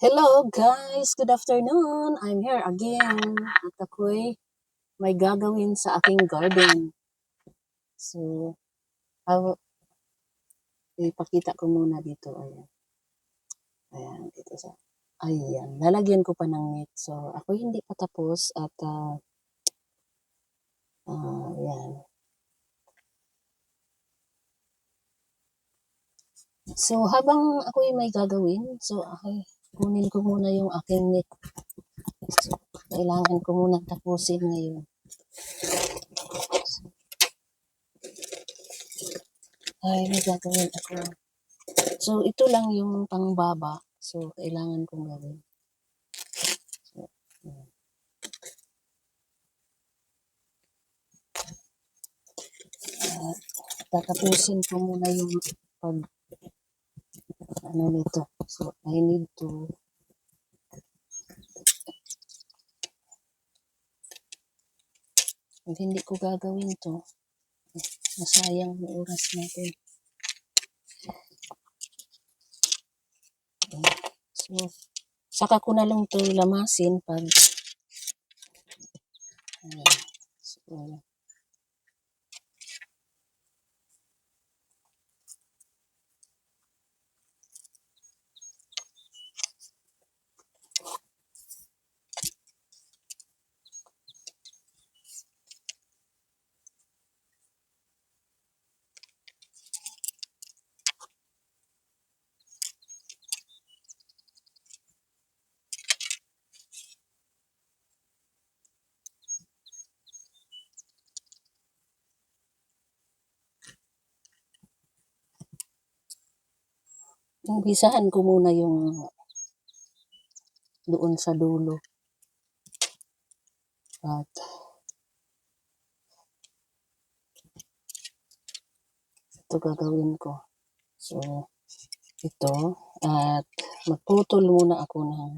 Hello guys! Good afternoon! I'm here again at ako'y may gagawin sa aking garden. So, ipakita ko muna dito. Ayan. Ayan, dito sa... Ayan, lalagyan ko pa ng net. So, ako hindi pa tapos at ayan. So, habang ako'y may gagawin, so kunin ko muna yung aking net. So, kailangan ko muna tapusin ngayon. Ay, may gagawin ako. So, ito lang yung pangbaba. So, kailangan kong gawin. So, tatapusin ko muna yung nito. So, I need to pag hindi ko gagawin to, masayang yung oras natin. So, saka ko na lang to lamasin pag so, umpisahan ko muna yung doon sa dulo. At ito gagawin ko. So, ito. At magputol muna ako ng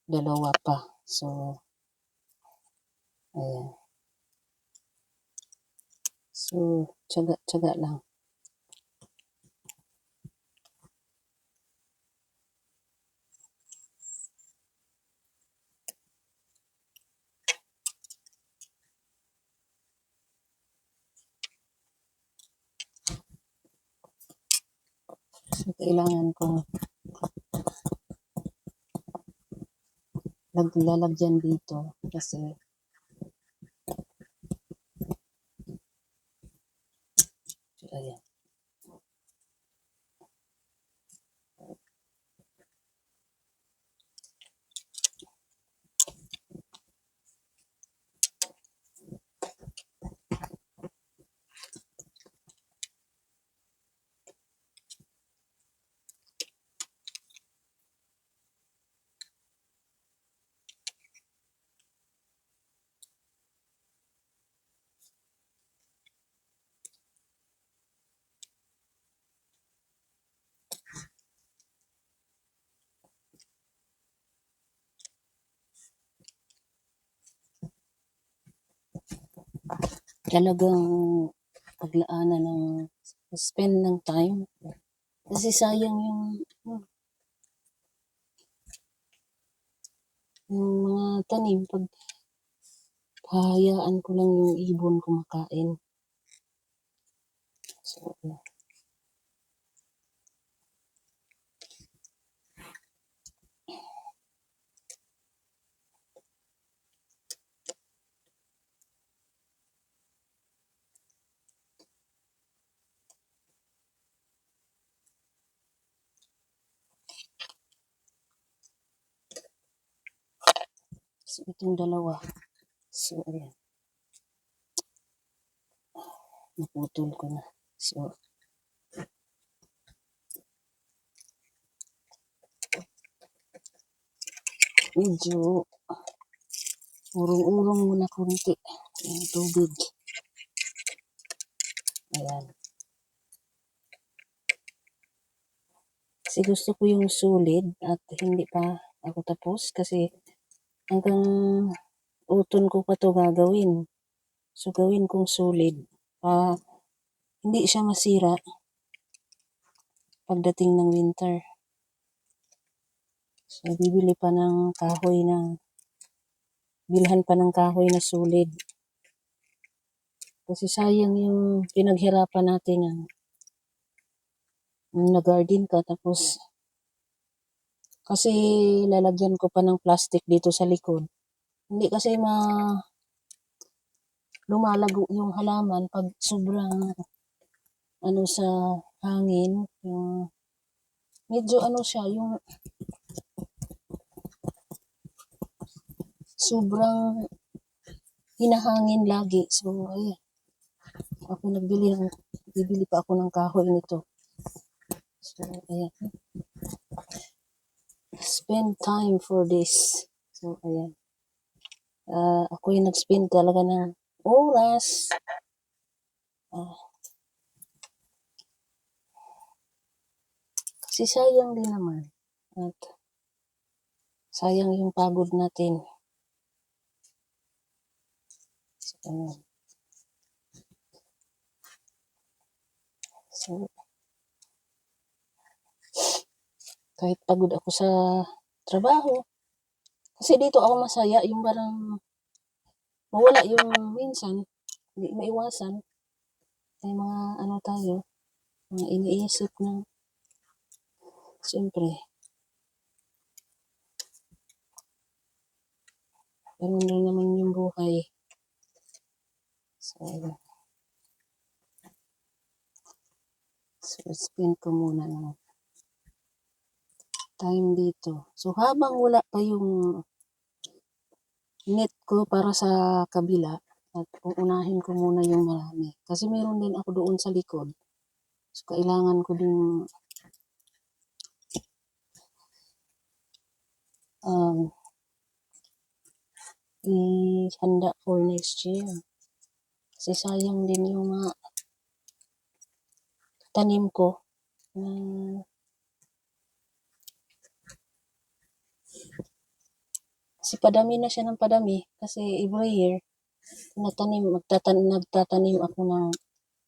dalawa pa. So, ayan. So, tsaga-tsaga lang. So, kailangan ko lalagyan dito kasi ayan. Talagang paglaanan ng spend ng time kasi sayang yung mga tanim pag hahayaan ko lang yung ibon kumakain. So, so itong dalawa. So, ayan. Naputol ko na. So, medyo urong-urong muna kunti yung tubig. Ayan. Kasi gusto ko yung solid at hindi pa ako tapos kasi hanggang uton ko pa to gagawin. So, gawin kong solid. Hindi siya masira pagdating ng winter. So, bibili pa ng kahoy na, bilhan pa ng kahoy na solid. Kasi sayang yung pinaghirapan natin na garden ka tapos kasi lalagyan ko pa ng plastic dito sa likod. Hindi kasi lumalago yung halaman pag sobrang sa hangin, yung medyo siya, yung sobrang hinahangin lagi. So, ako bibili pa ako ng kahoy nito. So, ayan. Spend time for this. So, ayan. Ako yung nag-spend talaga ng oras. Kasi sayang din naman. At sayang yung pagod natin. So, ayan. So, kahit pagod ako sa trabaho, kasi dito ako masaya, yung parang mawala yung minsan, hindi maiwasan. May mga tayo, mga iniisip na, siyempre, ganun lang naman yung buhay. So spend ko muna ng time dito. So, habang wala pa yung net ko para sa kabila, at uunahin ko muna yung marami. Kasi meron din ako doon sa likod. So, kailangan ko din ihanda for next year. Kasi sayang din yung mga tanim ko. Kasi padami na siya ng padami. Kasi every year, nagtatanim ako ng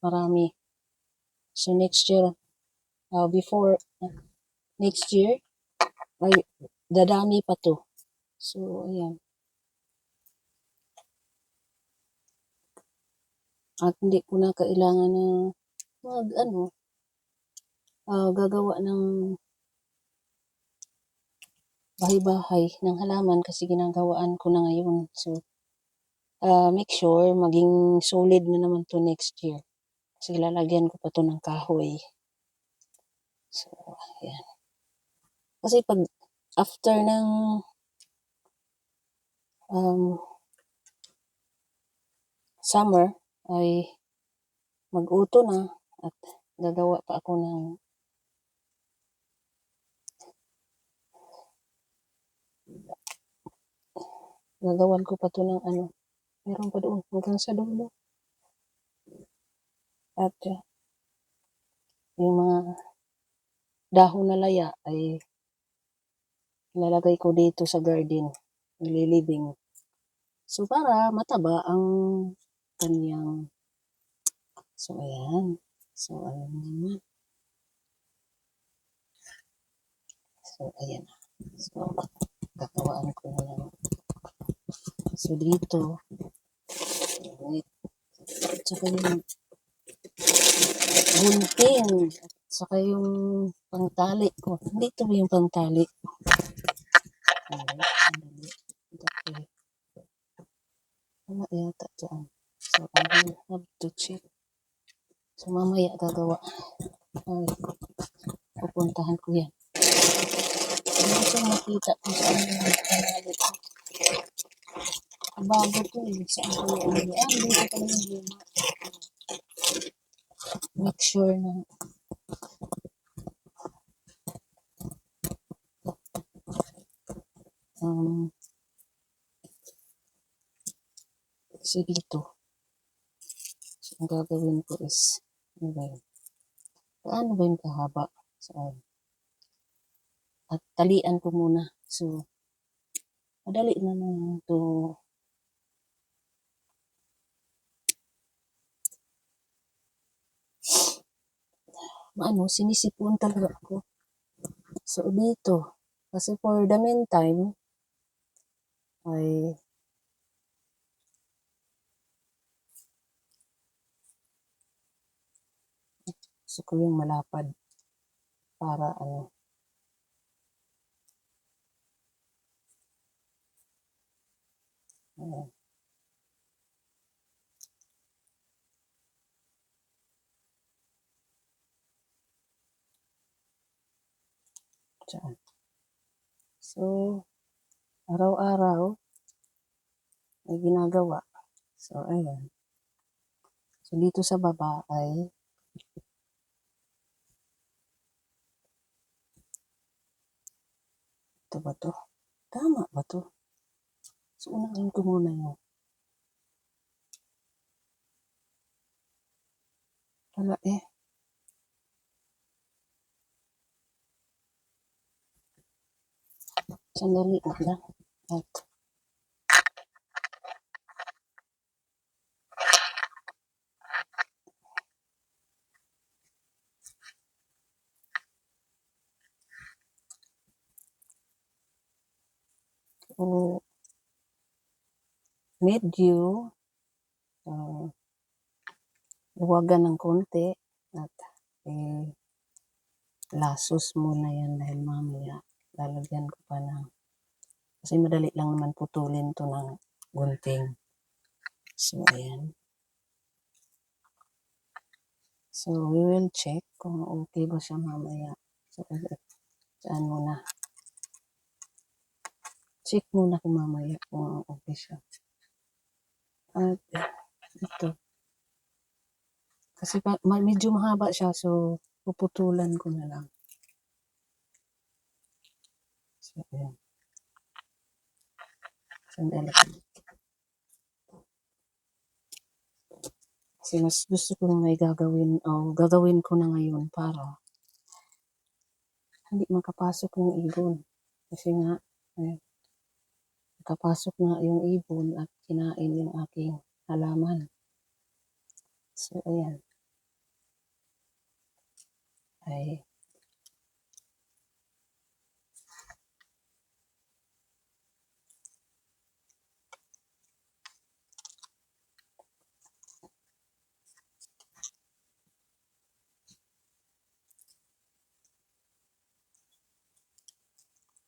marami. So next year, next year, ay dadami pa to. So, ayan. At hindi ko na kailangan na gagawa ng bahay-bahay ng halaman kasi ginagawaan ko na ngayon. So, make sure maging solid na naman to next year. Kasi lalagyan ko pa to ng kahoy. So, ayan. Kasi pag after ng summer ay mag-uto na at gagawa pa ako ng gagawan ko pa to ng meron pa doon hanggang sa dulo. At yung mga dahon na laya ay ilalagay ko dito sa garden, nililibing. So, para mataba ang kanyang, so, ayan. So, ayan naman. So, ayan. So, gagawaan ko na lang. So, dito, at saka yung gunting, at saka yung pangtali ko. Dito ba yung pangtali? Okay. Wala yata dyan. So, I will have to check. So, mamaya gagawa. Ay, pupuntahan ko yan. Hindi ko makita kung saan yung pangtali ko. Bago to saan ko yung dito pa yung luma. Make sure na kasi dito so, ang gagawin ko is paano ba yung kahaba at talian ko muna so madali na to sinisipon talaga ako so dito Kasi for the meantime, ay gusto ko yung malapad para ayan, dyan. So, araw-araw may ginagawa. So, ayan. So, dito sa baba ay ito ba to? Tama ba to? So, unahin ko muna yung wala sandali lang. At kung medyo luwagan ng konti at lasos muna yan dahil mamaya lalagyan ko pa ng kasi madali lang naman putulin to ng gunting. So, ayan. So, we will check kung okay ba siya mamaya. So, saan muna? Check muna kung mamaya kung okay siya. At ito. Kasi medyo mahaba siya so puputulan ko na lang. So, ayan. Sandali. Kasi mas gusto ko na may gagawin ko na ngayon para hindi makapasok yung ibon. Kasi nga, nakapasok nga yung ibon at kinain yung aking halaman. So, ayan. Ay,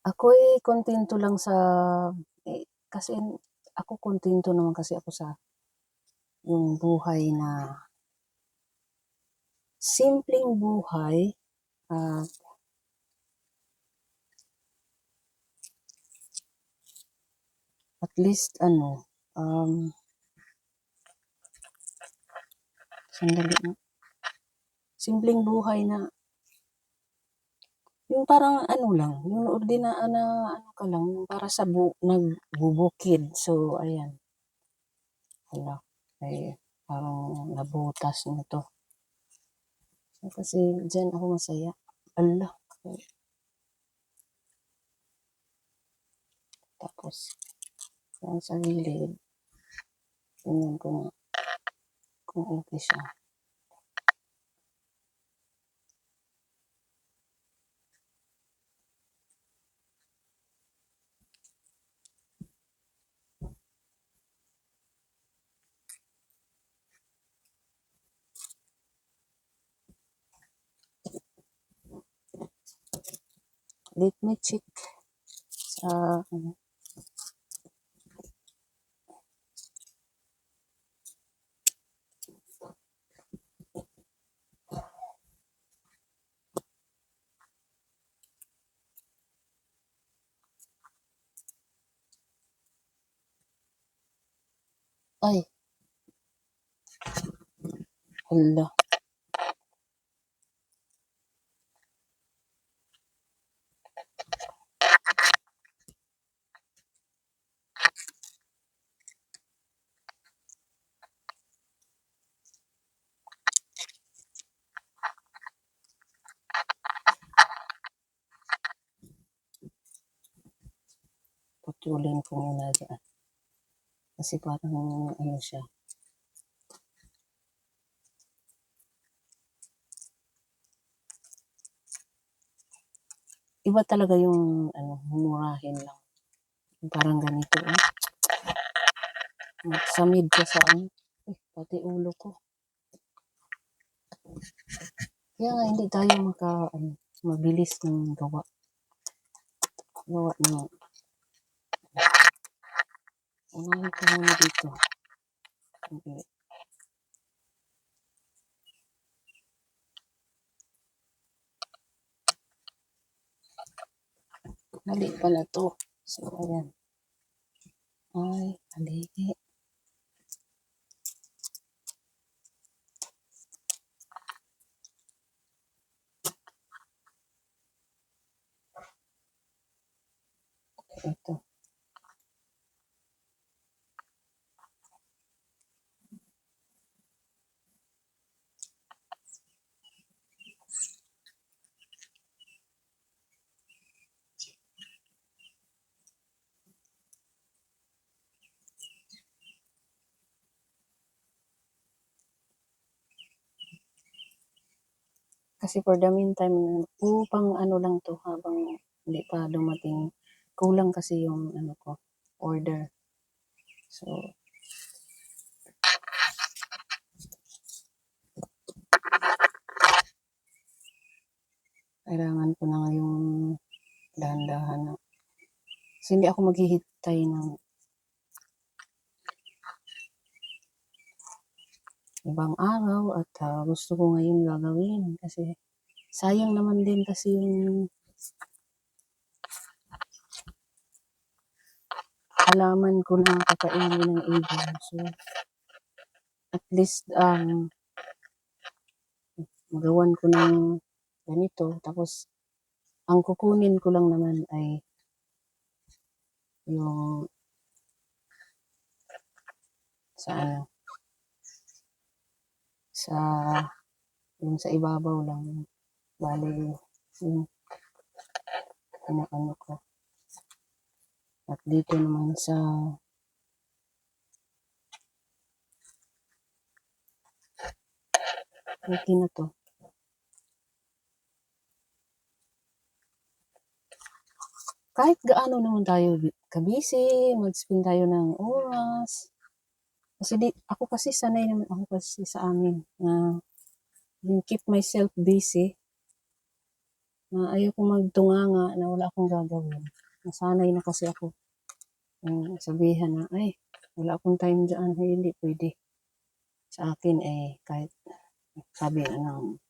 ako'y kontento lang sa, kasi ako kontento naman kasi ako sa yung buhay na simpleng buhay, at least sandali na. Simpleng buhay na yung parang lang, yung ordinary na ka lang, yung para sa nagbubukid. So, ayan. Hala, ay parang nabutas na to. So, kasi dyan ako masaya. Ala. Tapos, yan sa gilid. Tingnan ko nga kung okay siya. Let me check sa ay, hala. Putulin ko muna dyan. Kasi parang siya. iba talaga yung ano, mumurahin lang. Parang ganito, magsamid ka sa ano. Pati ulo ko. Kaya nga hindi tayo mabilis ng gawa. Gawa ng, unahin ko muna dito. Okay. Mali pala to. So, ayan. Ay, mali. Ito. Kasi for the meantime, pang ano lang to habang hindi pa dumating. Kulang kasi yung ano ko, order. So, kailangan ko na ngayong dahan-dahan na. Kasi hindi ako maghihintay ng ibang araw at gusto ko ngayon gagawin kasi sayang naman din kasi yung halaman ko na kakainin ng ibon. So, at least magawan ko ng ganito. Tapos, ang kukunin ko lang naman ay yung sa ano, sa yung sa ibabaw lang. Bali, yung ano ko. At dito naman sa okay na to. Kahit gaano naman tayo kabisi, mag-spend tayo ng oras. Kasi ako kasi sanay naman ako kasi sa amin na keep myself busy. Na ayoko magtunganga na wala akong gagawin. Nasanay na kasi ako. Sabihan na, ay, wala akong time dyan. Ay, hindi pwede. Sa akin kahit sabi ng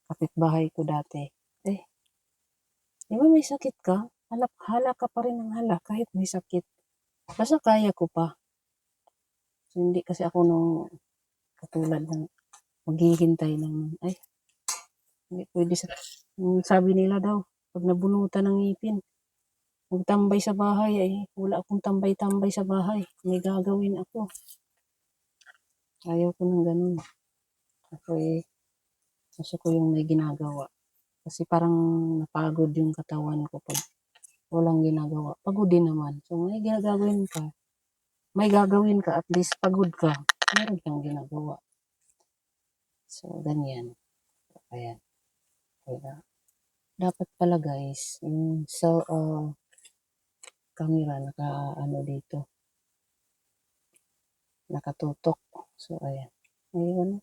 kapitbahay ko dati, di ba may sakit ka? Hala ka pa rin ng hala kahit may sakit. Basta kaya ko pa. So, hindi kasi ako nung katulad ng maghihintay ng, ay, hindi pwede sabi nila daw, pag nabunutan ng ngipin, magtambay sa bahay, wala akong tambay-tambay sa bahay. May gagawin ako. Ayaw ko ng ganun. Ako gusto ko yung may ginagawa. Kasi parang napagod yung katawan ko pag walang ginagawa. Pagod din naman. So, may gagawin ka. May gagawin ka, at least pagod ka. Meron kang ginagawa. So, ganyan. Ayan. Kaya, dapat pala guys, yung camera dito. Nakatutok. So, ayan. Ayun.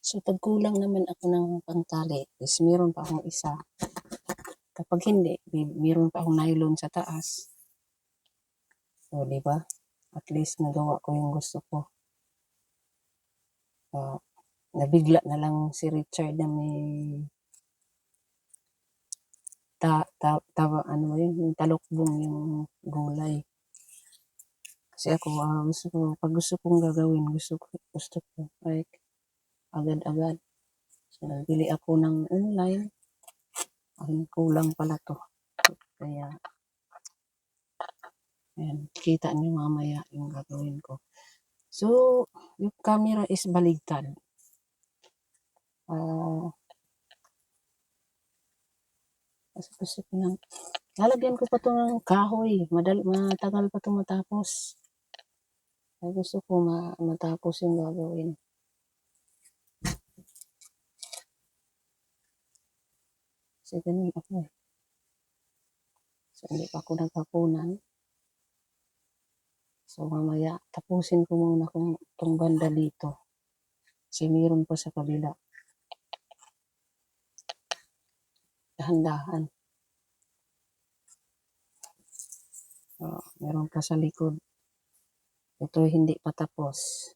So, pag kulang naman ako ng pangtali, is meron pa akong isa. Kapag hindi, meron pa akong nylon sa taas. So, di ba? At least nagawa ko yung gusto ko. Nabigla na lang si Richard na may ano ba yun, yung talukbong yung gulay. Kasi ako, pag gusto kong gagawin, gusto ko, like, agad-agad. So, nagbili ako ng online. Kulang pala to. Kaya, Ayan, kita niyo mamaya yung gagawin ko. So, yung camera is baligtad. Gusto ko ng lalagyan ko pa 'to ng kahoy, matagal pa 'to matapos. Ay gusto ko matapos yung gagawin. Kasi ganun ako eh. So, hindi pa ako naghapunan. So, mamaya tapusin ko muna itong banda dito. Kasi meron pa sa kabila. Dahan-dahan. Meron pa sa likod. Ito hindi pa tapos.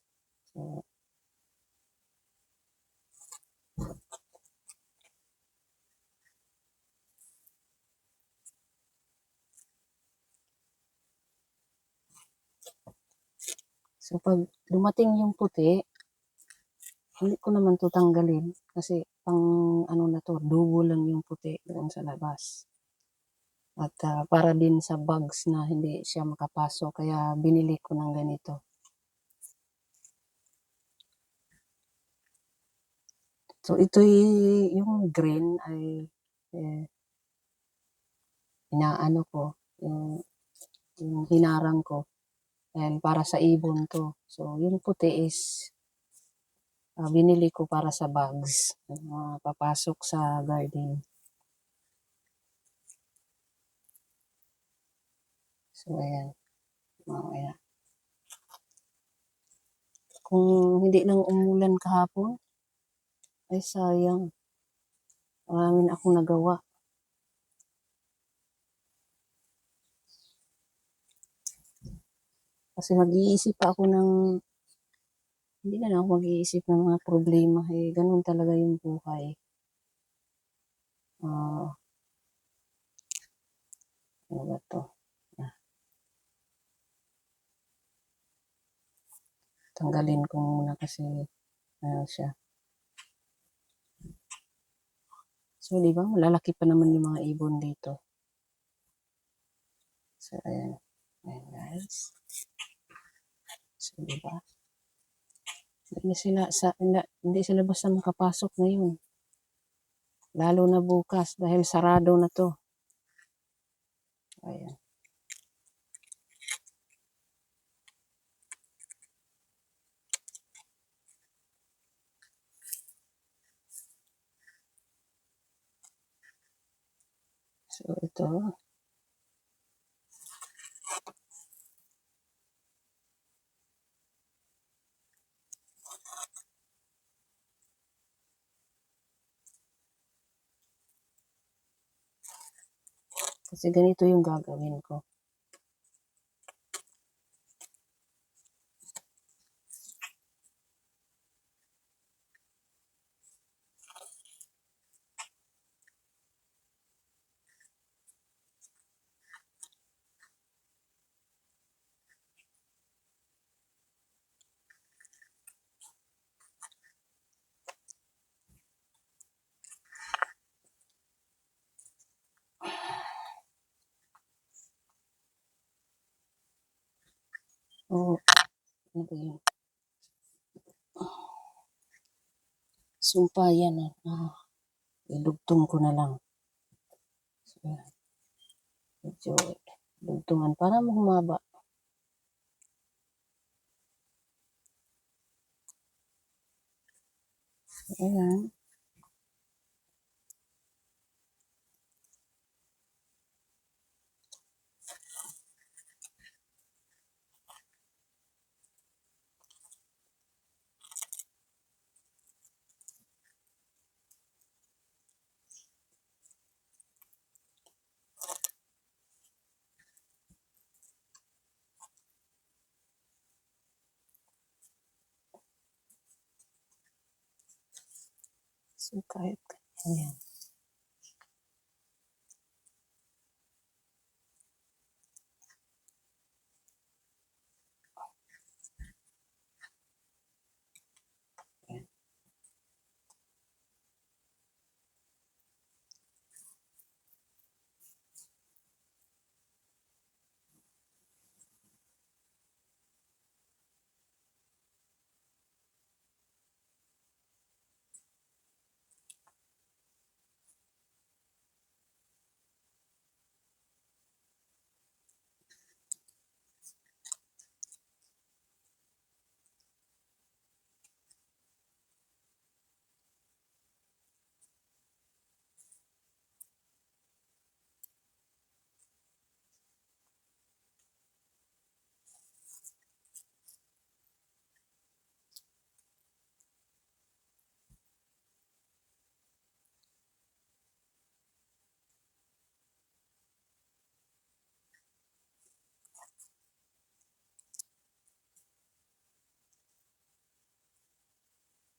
So, pag dumating yung puti, hindi ko naman 'to tanggalin kasi pang ano na 'to, dubo lang yung puti doon sa labas. At para din sa bugs na hindi siya makapasok kaya binili ko ng ganito. So, yung green ay inaano ko, yung hinarang ko dahil para sa ibon 'to. So, yung puti is binili ko para sa bugs, papasok sa garden. So, ayan, mamaya. Kung hindi lang umulan kahapon, ay sayang. Marami na akong nagawa. Kasi mag-iisip pa ako hindi na lang ako mag-iisip ng mga problema. Eh, ganun talaga yung buhay. Ano ba to? Tanggalin ko muna kasi siya. So, di ba? Malalaki pa naman yung mga ibon dito. So, ayan. Ayan, guys. So, di ba? Hindi sila basta makapasok ngayon. Lalo na bukas dahil sarado na to. Ayan. So, ito. Kasi ganito yung gagawin ko. Oh, ano ba yun? Sumpa yan. Idugtong ko na lang. So, medyo dugtungan para humaba. Ayan. So, kahit ayan.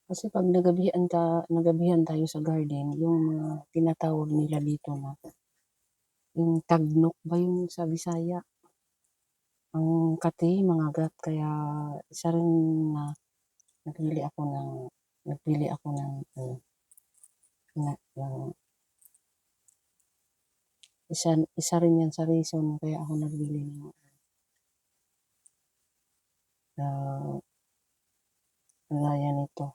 Kasi 'pag nagabihan tayo sa garden, yung mga tinatawag nila dito na yung tagnok ba yung sa Bisaya? Ang kati, mangagat kaya isa rin na nagpili ako ng nagpili ako ng ano, ng isa rin 'yan sa reason kaya ako nagbili ng ah, kagaya nito.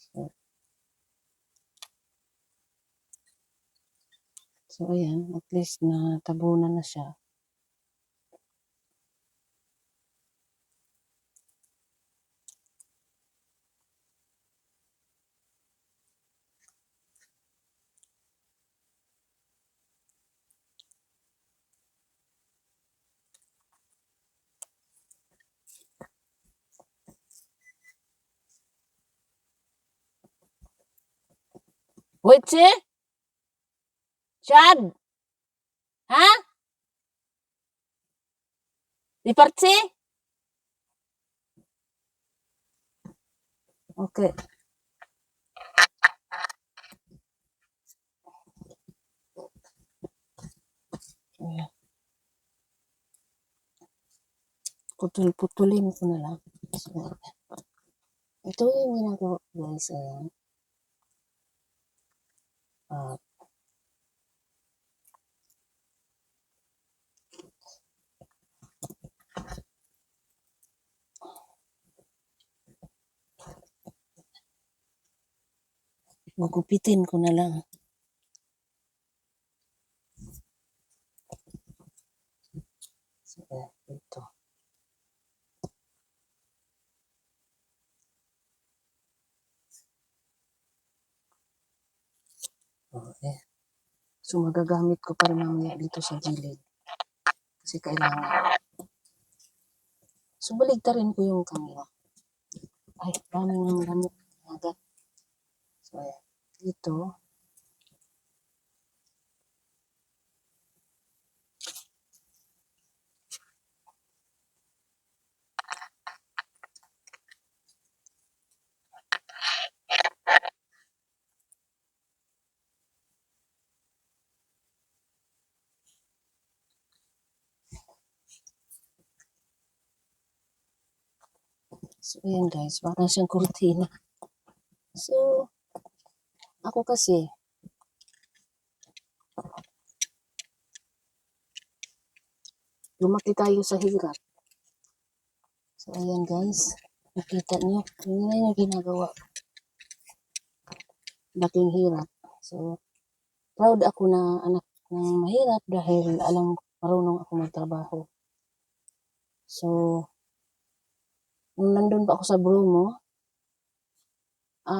So so ayan, at least natabunan na siya. Wetsi? Chad? Ha? Lipartsi? Okay. Ayan, putulin ko na lang. So, ito yung ginagawa ko guys, ayan. Ah, gugupitin ko na lang. So, ito. Okay. So, magagamit ko pa rin mamaya dito sa gilid. Kasi kailangan. So, baligtarin ko yung camera. Ay, dami ng lamok. Agad. So, ayan. Dito. So, ayan guys. Parang siyang kurtina. So, ako kasi, lumaki tayo sa hirap. So, ayan guys. Nakita niyo. Yun na yung ginagawa. Laking hirap. So, proud ako na anak ng mahirap dahil marunong ako magtrabaho. So, nung nandun pa ako sa Bromo,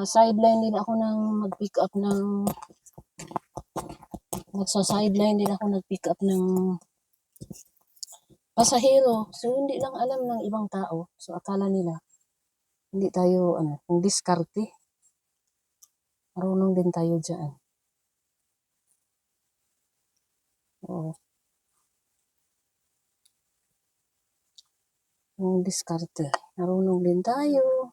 sideline din ako ng mag-pick up ng nagsa-sideline din ako nag-pick up ng pasahero. So, hindi lang alam ng ibang tao. So, akala nila, hindi tayo, kung diskarte. Marunong din tayo dyan. Oo. Kung diskarte. Marunong din tayo.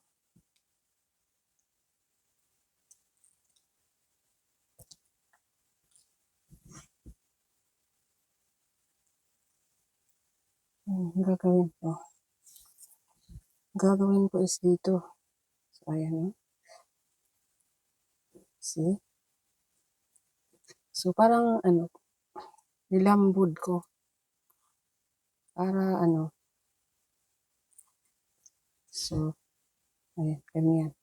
Gagawin ko. Gagawin ko is dito. So, ayan. See? So, parang, nilambod ko. Para, so, ayan, ganyan.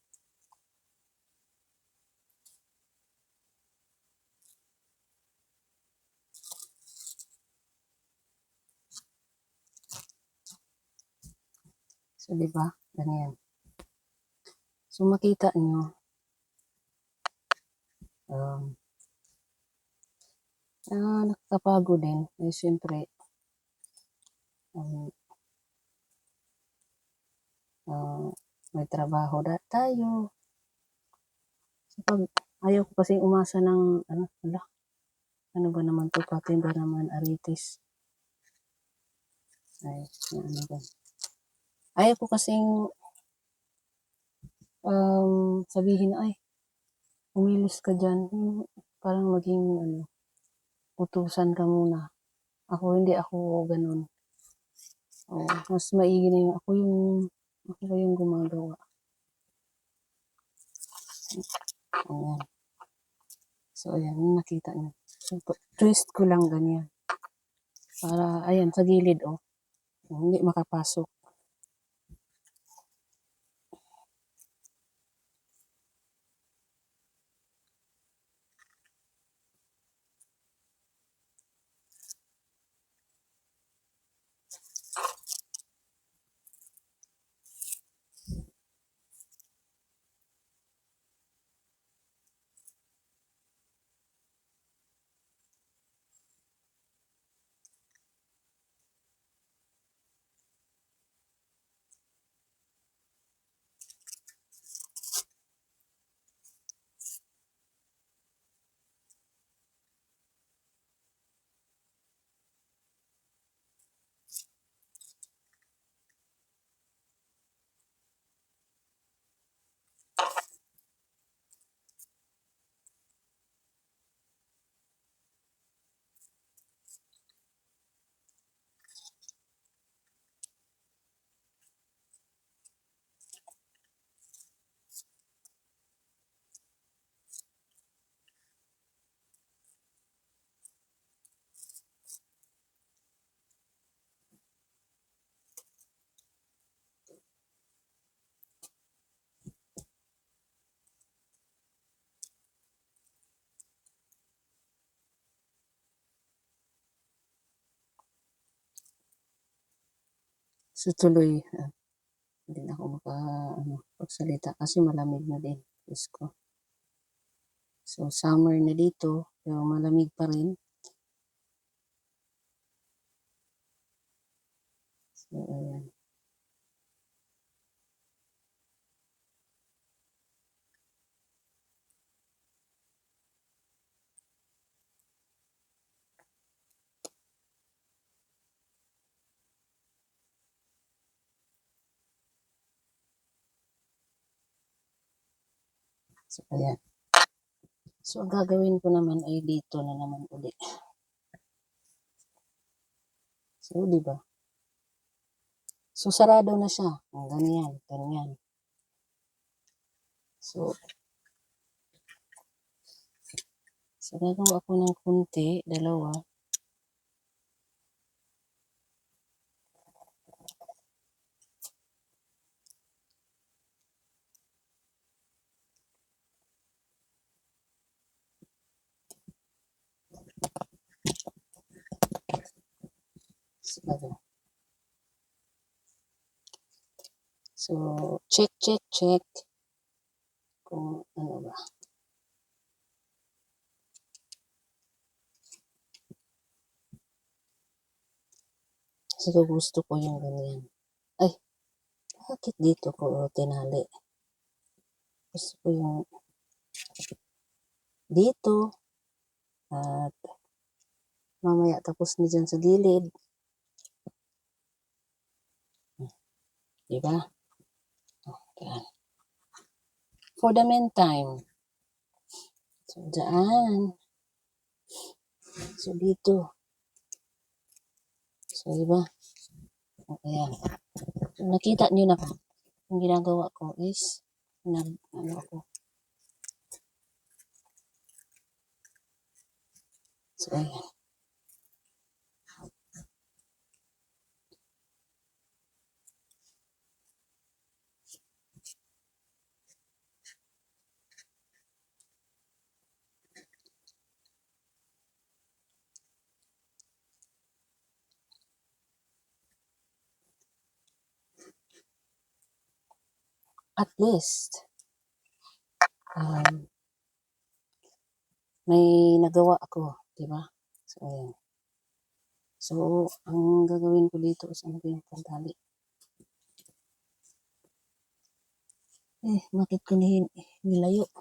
So, di ba? Ganyan. So, makita nyo, nakakapagod din. Eh, siyempre, um, may trabaho tayo. So, pag ayaw ko kasing umasa ng, ano ba naman to, pati ba naman aritis. Ay, ano ba. Ayaw ko kasing sabihin na, "Ay, kumilos ka diyan." Parang maging ano, utusan ka muna. Hindi ako gano'n. Oo, mas maigi na yung ako pa yung gumagawa. Ayan. So, ayan, yung nakita niyo. So, twist ko lang ganyan. Para, ayan, sa gilid, oh. Hindi makapasok. So, tuloy, hindi na ako pagsalita kasi malamig na din. Diyos ko. So, summer na dito, pero malamig pa rin. So, ayan. So, ayan. So, ang gagawin ko naman ay dito na naman ulit. So, di ba? So, sarado na siya. Ganyan, ganyan. So, gagawa ako ng kunti, dalawa. So, check, check, check. Kung ano ba. Kasi gusto ko yung ganyan. Ay, bakit dito ko tinali? Gusto ko yung dito. At mamaya tapos na dyan sa gilid. Diba? Okay. For the meantime. So, dyan. So, dito. So, diba? Ayan. So, nakita nyo na po. Yung ginagawa ko is, ako. So, ayan. At least, may nagawa ako, di ba? So, ayan. So, ang gagawin ko dito is ano yung pantali. Bakit ko nilayo?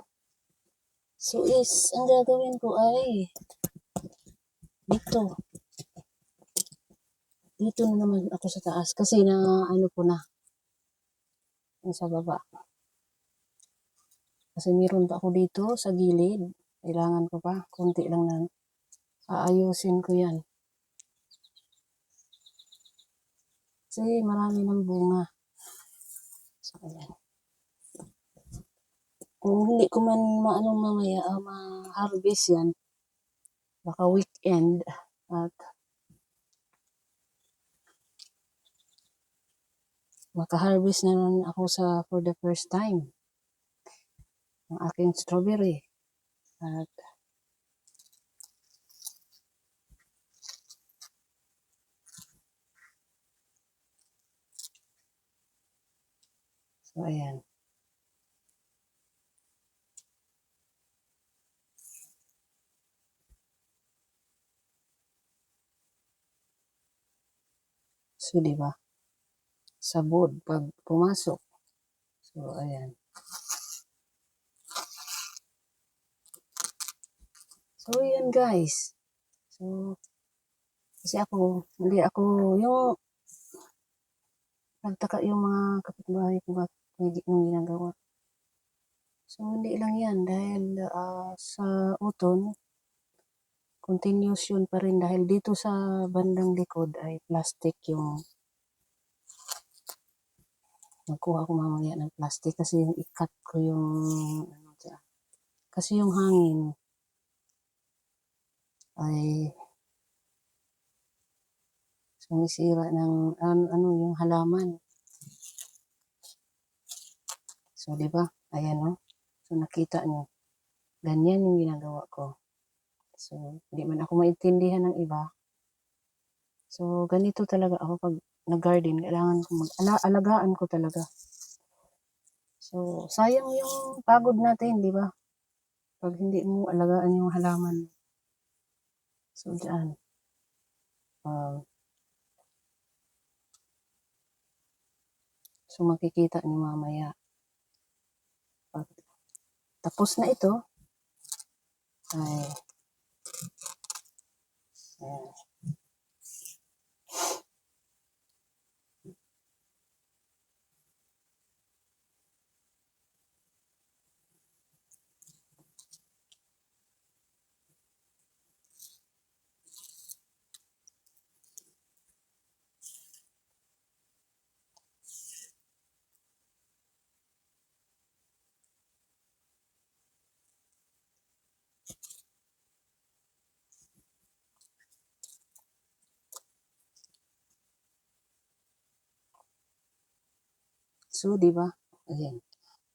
So, ang gagawin ko ay dito. Dito na naman ako sa taas kasi na ano ko na sa baba. Kasi meron pa ako dito sa gilid. Kailangan ko pa. Kunti lang na aayusin ko yan. Kasi marami ng bunga. So, ayan. Kung hindi ko man maano mamaya, ma-harvest yan, baka weekend, at maka-harvest na lang ako for the first time ng aking strawberry. At so, ayan. So, di ba? Sabod pag pumasok. So, ayan. So, ayan guys. So, kasi hindi ako, yung nagtaka yung mga kapitbahay ko bakit hindi nung ginagawa. So, hindi lang yan dahil sa uton, continuous yun pa rin dahil dito sa bandang likod ay plastic yung magkuha ko mamaya ng plastic kasi yung ikat ko yung ano dyan. Kasi yung hangin ay sumisira ng ano yung halaman. So, di ba? Ayan o. So, nakita nyo. Ganyan yung ginagawa ko. So, hindi man ako maintindihan ng iba. So, ganito talaga ako pag nag-garden. Kailangan ko alagaan ko talaga. So, sayang yung pagod natin, di ba? Pag hindi mo alagaan yung halaman. So, dyan. So, makikita niyo mamaya. Pag tapos na ito, ay, ayan. So, di ba? Ayan.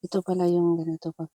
Ito pala yung ganito pag